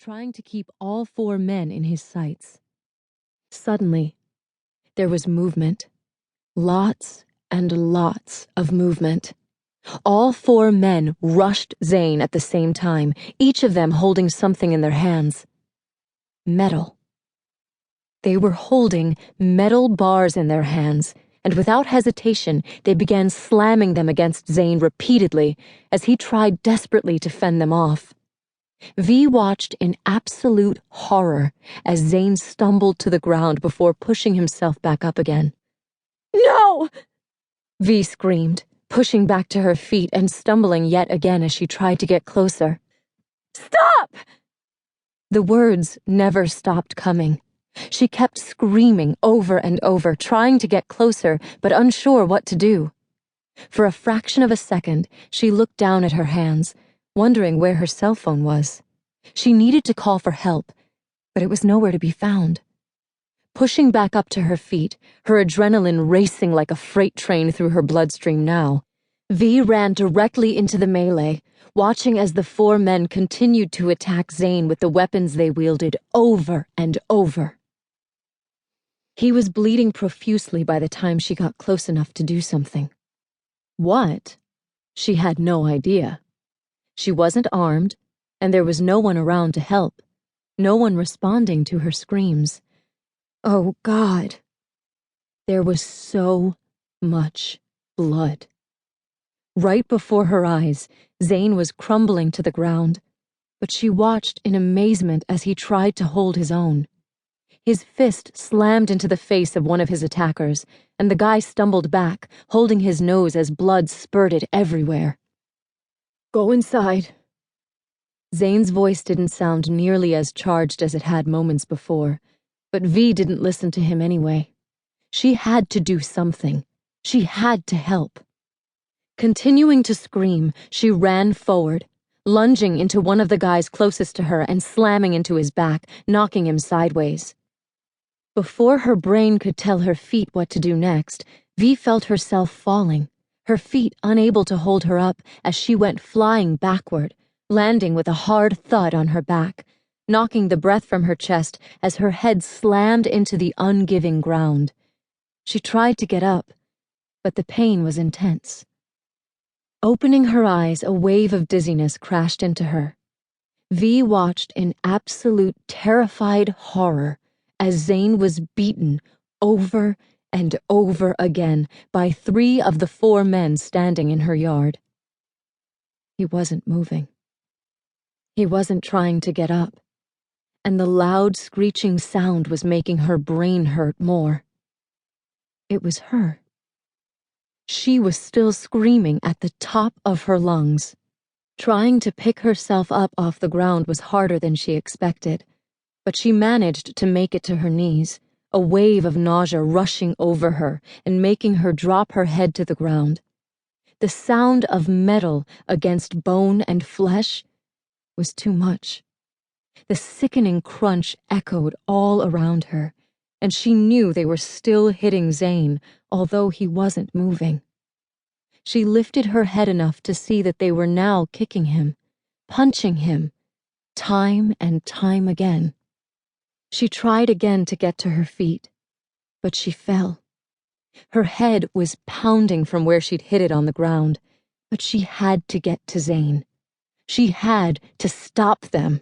trying to keep all 4 men in his sights. Suddenly, there was movement. Lots and lots of movement. All 4 men rushed Zane at the same time, each of them holding something in their hands. Metal. They were holding metal bars in their hands, and without hesitation, they began slamming them against Zane repeatedly as he tried desperately to fend them off. V watched in absolute horror as Zane stumbled to the ground before pushing himself back up again. "No!" V screamed, pushing back to her feet and stumbling yet again as she tried to get closer. "Stop!" The words never stopped coming. She kept screaming over and over, trying to get closer, but unsure what to do. For a fraction of a second, she looked down at her hands, wondering where her cell phone was. She needed to call for help, but it was nowhere to be found. Pushing back up to her feet, her adrenaline racing like a freight train through her bloodstream now, V ran directly into the melee, watching as the 4 men continued to attack Zane with the weapons they wielded over and over. He was bleeding profusely by the time she got close enough to do something. What? She had no idea. She wasn't armed, and there was no one around to help, no one responding to her screams. Oh, God. There was so much blood. Right before her eyes, Zane was crumbling to the ground, but she watched in amazement as he tried to hold his own. His fist slammed into the face of one of his attackers, and the guy stumbled back, holding his nose as blood spurted everywhere. "Go inside." Zane's voice didn't sound nearly as charged as it had moments before, but V didn't listen to him anyway. She had to do something. She had to help. Continuing to scream, she ran forward, lunging into one of the guys closest to her and slamming into his back, knocking him sideways. Before her brain could tell her feet what to do next, V felt herself falling, her feet unable to hold her up as she went flying backward, landing with a hard thud on her back, knocking the breath from her chest as her head slammed into the ungiving ground. She tried to get up, but the pain was intense. Opening her eyes, a wave of dizziness crashed into her. V watched in absolute terrified horror as Zane was beaten over and over again by 3 of the 4 men standing in her yard. He wasn't moving. He wasn't trying to get up, and the loud screeching sound was making her brain hurt more. It was her. She was still screaming at the top of her lungs. Trying to pick herself up off the ground was harder than she expected, but she managed to make it to her knees, a wave of nausea rushing over her and making her drop her head to the ground. The sound of metal against bone and flesh was too much. The sickening crunch echoed all around her, and she knew they were still hitting Zane, although he wasn't moving. She lifted her head enough to see that they were now kicking him, punching him, time and time again. She tried again to get to her feet, but she fell. Her head was pounding from where she'd hit it on the ground, but she had to get to Zane. She had to stop them.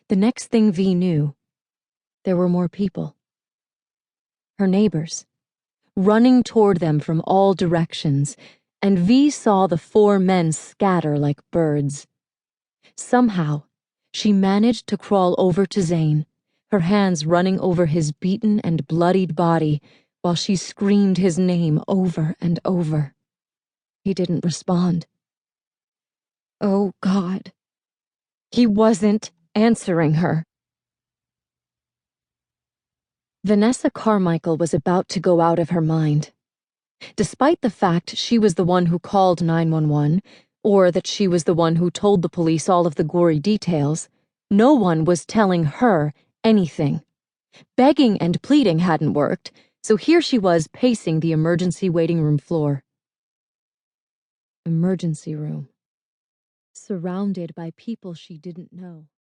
The next thing V knew, there were more people. Her neighbors, running toward them from all directions, and V saw the 4 men scatter like birds. Somehow, she managed to crawl over to Zane, her hands running over his beaten and bloodied body while she screamed his name over and over. He didn't respond. Oh, God. He wasn't answering her. Vanessa Carmichael was about to go out of her mind. Despite the fact she was the one who called 911, or that she was the one who told the police all of the gory details, no one was telling her anything. Begging and pleading hadn't worked, so here she was pacing the emergency waiting room floor. Emergency room. Surrounded by people she didn't know.